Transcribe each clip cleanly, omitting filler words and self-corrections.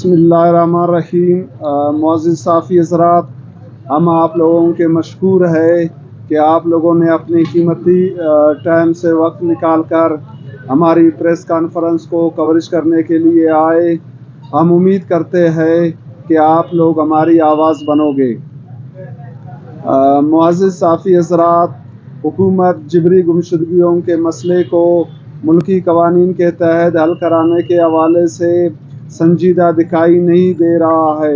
بسم اللہ الرحمن الرحیم۔ معزز صافی حضرات، ہم آپ لوگوں کے مشکور ہے کہ آپ لوگوں نے اپنی قیمتی ٹائم سے وقت نکال کر ہماری پریس کانفرنس کو کوریج کرنے کے لیے آئے۔ ہم امید کرتے ہیں کہ آپ لوگ ہماری آواز بنو گے۔ معزز صافی حضرات، حکومت جبری گمشدگیوں کے مسئلے کو ملکی قوانین کے تحت حل کرانے کے حوالے سے سنجیدہ دکھائی نہیں دے رہا ہے،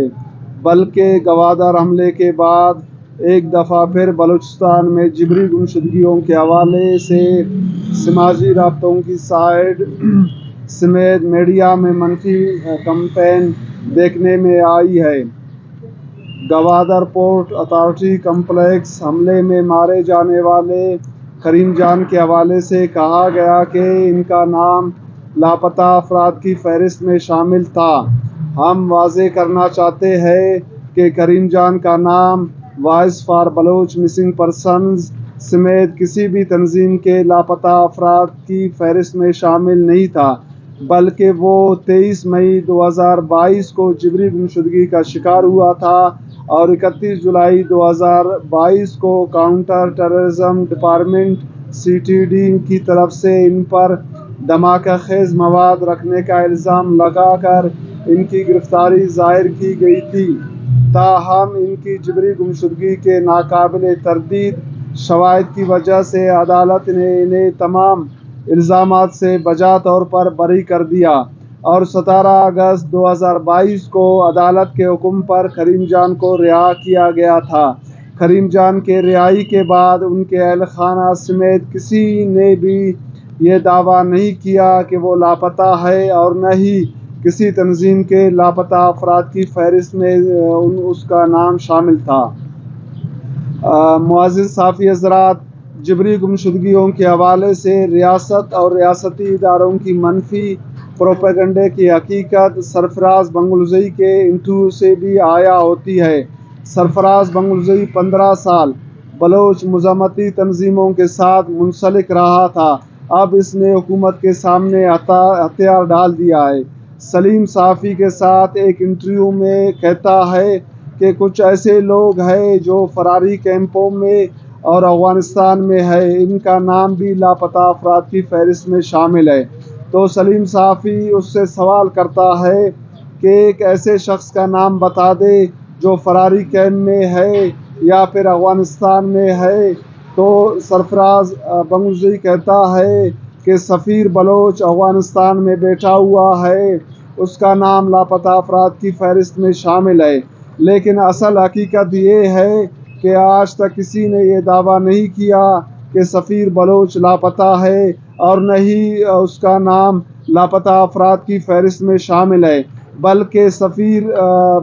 بلکہ گوادر حملے کے بعد ایک دفعہ پھر بلوچستان میں جبری گمشدگیوں کے حوالے سے سماجی رابطوں کی سائٹ سمیت میڈیا میں منفی کمپین دیکھنے میں آئی ہے۔ گوادر پورٹ اتھارٹی کمپلیکس حملے میں مارے جانے والے کریم جان کے حوالے سے کہا گیا کہ ان کا نام لاپتہ افراد کی فہرست میں شامل تھا۔ ہم واضح کرنا چاہتے ہیں کہ کریم جان کا نام voice for Baloch missing persons سمیت کسی بھی تنظیم کے لاپتہ افراد کی فہرست میں شامل نہیں تھا، بلکہ وہ 23 مئی 2022 کو جبری گمشدگی کا شکار ہوا تھا اور 31 جولائی 2022 کو کاؤنٹر ٹیررزم ڈپارٹمنٹ CTD کی طرف سے ان پر دھماکہ خیز مواد رکھنے کا الزام لگا کر ان کی گرفتاری ظاہر کی گئی تھی۔ تاہم ان کی جبری گمشدگی کے ناقابل تردید شواہد کی وجہ سے عدالت نے انہیں تمام الزامات سے بجا طور پر بری کر دیا اور 17 اگست 2022 کو عدالت کے حکم پر کریم جان کو رہا کیا گیا تھا۔ کریم جان کے رہائی کے بعد ان کے اہل خانہ سمیت کسی نے بھی یہ دعویٰ نہیں کیا کہ وہ لاپتہ ہے اور نہ ہی کسی تنظیم کے لاپتہ افراد کی فہرست میں اس کا نام شامل تھا۔ معزز صافی حضرات، جبری گمشدگیوں کے حوالے سے ریاست اور ریاستی اداروں کی منفی پروپیگنڈے کی حقیقت سرفراز بنگلوزئی کے انٹرویو سے بھی عیاں ہوتی ہے۔ سرفراز بنگلوزئی 15 سال بلوچ مزاحمتی تنظیموں کے ساتھ منسلک رہا تھا، اب اس نے حکومت کے سامنے ہتھیار ڈال دیا ہے۔ سلیم صافی کے ساتھ ایک انٹرویو میں کہتا ہے کہ کچھ ایسے لوگ ہیں جو فراری کیمپوں میں اور افغانستان میں ہے، ان کا نام بھی لاپتہ افراد کی فہرست میں شامل ہے۔ تو سلیم صافی اس سے سوال کرتا ہے کہ ایک ایسے شخص کا نام بتا دے جو فراری کیمپ میں ہے یا پھر افغانستان میں ہے۔ تو سرفراز بنگلوزئی کہتا ہے کہ سفیر بلوچ افغانستان میں بیٹھا ہوا ہے، اس کا نام لاپتہ افراد کی فہرست میں شامل ہے، لیکن اصل حقیقت یہ ہے کہ آج تک کسی نے یہ دعویٰ نہیں کیا کہ سفیر بلوچ لاپتہ ہے اور نہ ہی اس کا نام لاپتہ افراد کی فہرست میں شامل ہے، بلکہ سفیر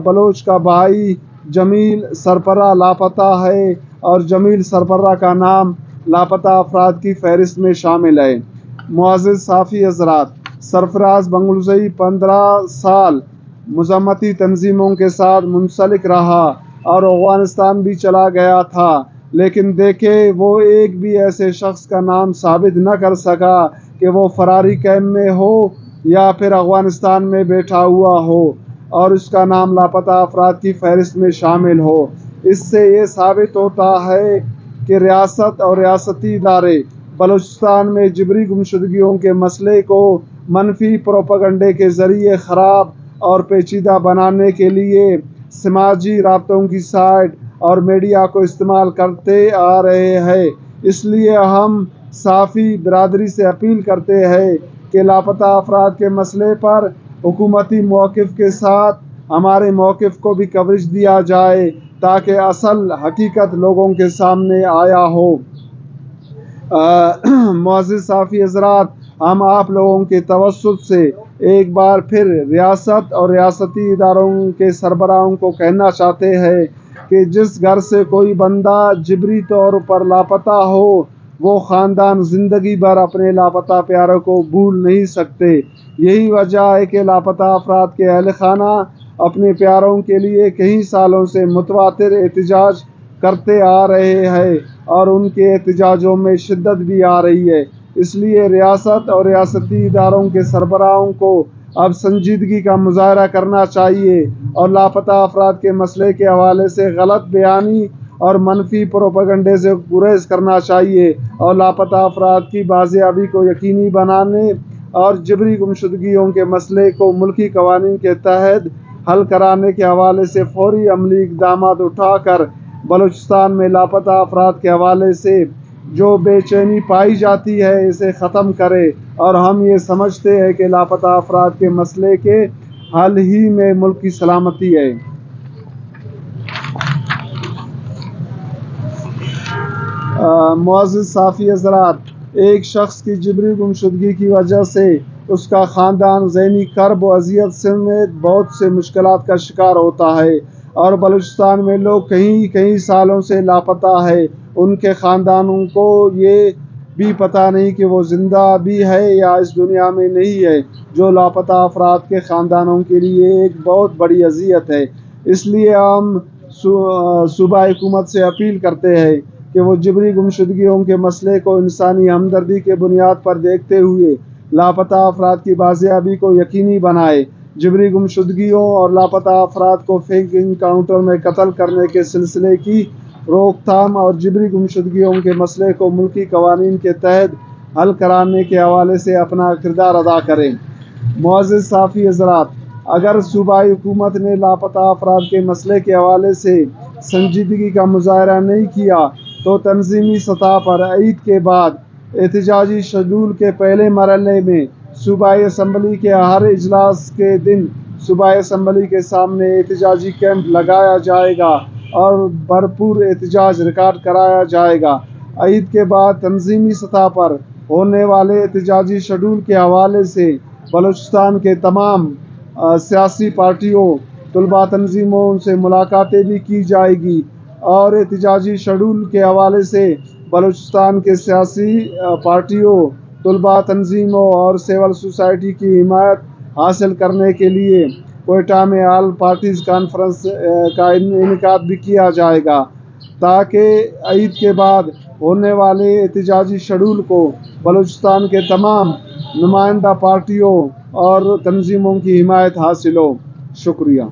بلوچ کا بھائی جمیل سربراہ لاپتہ ہے اور جمیل سربراہ کا نام لاپتہ افراد کی فہرست میں شامل ہے۔ معزز صافی حضرات، سرفراز بنگلوزئی 15 سال مزاحمتی تنظیموں کے ساتھ منسلک رہا اور افغانستان بھی چلا گیا تھا، لیکن دیکھیں وہ ایک بھی ایسے شخص کا نام ثابت نہ کر سکا کہ وہ فراری کیمپ میں ہو یا پھر افغانستان میں بیٹھا ہوا ہو اور اس کا نام لاپتہ افراد کی فہرست میں شامل ہو۔ اس سے یہ ثابت ہوتا ہے کہ ریاست اور ریاستی ادارے بلوچستان میں جبری گمشدگیوں کے مسئلے کو منفی پروپیگنڈے کے ذریعے خراب اور پیچیدہ بنانے کے لیے سماجی رابطوں کی سائٹ اور میڈیا کو استعمال کرتے آ رہے ہیں۔ اس لیے ہم صافی برادری سے اپیل کرتے ہیں کہ لاپتہ افراد کے مسئلے پر حکومتی موقف کے ساتھ ہمارے موقف کو بھی کوریج دیا جائے تاکہ اصل حقیقت لوگوں کے سامنے آیا ہو۔ معزز صافی حضرات، ہم آپ لوگوں کے توسط سے ایک بار پھر ریاست اور ریاستی اداروں کے سربراہوں کو کہنا چاہتے ہیں کہ جس گھر سے کوئی بندہ جبری طور پر لاپتہ ہو، وہ خاندان زندگی بھر اپنے لاپتہ پیاروں کو بھول نہیں سکتے۔ یہی وجہ ہے کہ لاپتہ افراد کے اہل خانہ اپنے پیاروں کے لیے کئی سالوں سے متواتر احتجاج کرتے آ رہے ہیں اور ان کے احتجاجوں میں شدت بھی آ رہی ہے۔ اس لیے ریاست اور ریاستی اداروں کے سربراہوں کو اب سنجیدگی کا مظاہرہ کرنا چاہیے اور لاپتہ افراد کے مسئلے کے حوالے سے غلط بیانی اور منفی پروپیگنڈے سے گریز کرنا چاہیے اور لاپتہ افراد کی بازیابی کو یقینی بنانے اور جبری گمشدگیوں کے مسئلے کو ملکی قوانین کے تحت حل کرانے کے حوالے سے فوری عملی اقدامات اٹھا کر بلوچستان میں لاپتہ افراد کے حوالے سے جو بے چینی پائی جاتی ہے اسے ختم کرے، اور ہم یہ سمجھتے ہیں کہ لاپتہ افراد کے مسئلے کے حل ہی میں ملک کی سلامتی ہے۔ معزز صحافی حضرات، ایک شخص کی جبری گمشدگی کی وجہ سے اس کا خاندان ذہنی کرب و اذیت سمیت بہت سے مشکلات کا شکار ہوتا ہے، اور بلوچستان میں لوگ کئی سالوں سے لاپتہ ہیں۔ ان کے خاندانوں کو یہ بھی پتہ نہیں کہ وہ زندہ بھی ہے یا اس دنیا میں نہیں ہے، جو لاپتہ افراد کے خاندانوں کے لیے ایک بہت بڑی اذیت ہے۔ اس لیے ہم صوبائی حکومت سے اپیل کرتے ہیں کہ وہ جبری گمشدگیوں کے مسئلے کو انسانی ہمدردی کے بنیاد پر دیکھتے ہوئے لاپتہ افراد کی بازیابی کو یقینی بنائے۔ جبری گمشدگیوں اور لاپتہ افراد کو فیک انکاؤنٹر میں قتل کرنے کے سلسلے کی روک تھام اور جبری گمشدگیوں کے مسئلے کو ملکی قوانین کے تحت حل کرانے کے حوالے سے اپنا کردار ادا کریں۔ معزز صحافی حضرات، اگر صوبائی حکومت نے لاپتہ افراد کے مسئلے کے حوالے سے سنجیدگی کا مظاہرہ نہیں کیا تو تنظیمی سطح پر عید کے بعد احتجاجی شیڈول کے پہلے مرحلے میں صوبائی اسمبلی کے ہر اجلاس کے دن صوبائی اسمبلی کے سامنے احتجاجی کیمپ لگایا جائے گا اور بھرپور احتجاج ریکارڈ کرایا جائے گا۔ عید کے بعد تنظیمی سطح پر ہونے والے احتجاجی شیڈول کے حوالے سے بلوچستان کے تمام سیاسی پارٹیوں، طلباء تنظیموں سے ملاقاتیں بھی کی جائے گی اور احتجاجی شیڈول کے حوالے سے بلوچستان کے سیاسی پارٹیوں، طلباء تنظیموں اور سول سوسائٹی کی حمایت حاصل کرنے کے لیے کوئٹہ میں آل پارٹیز کانفرنس کا انعقاد بھی کیا جائے گا، تاکہ عید کے بعد ہونے والے احتجاجی شیڈول کو بلوچستان کے تمام نمائندہ پارٹیوں اور تنظیموں کی حمایت حاصل ہو۔ شکریہ۔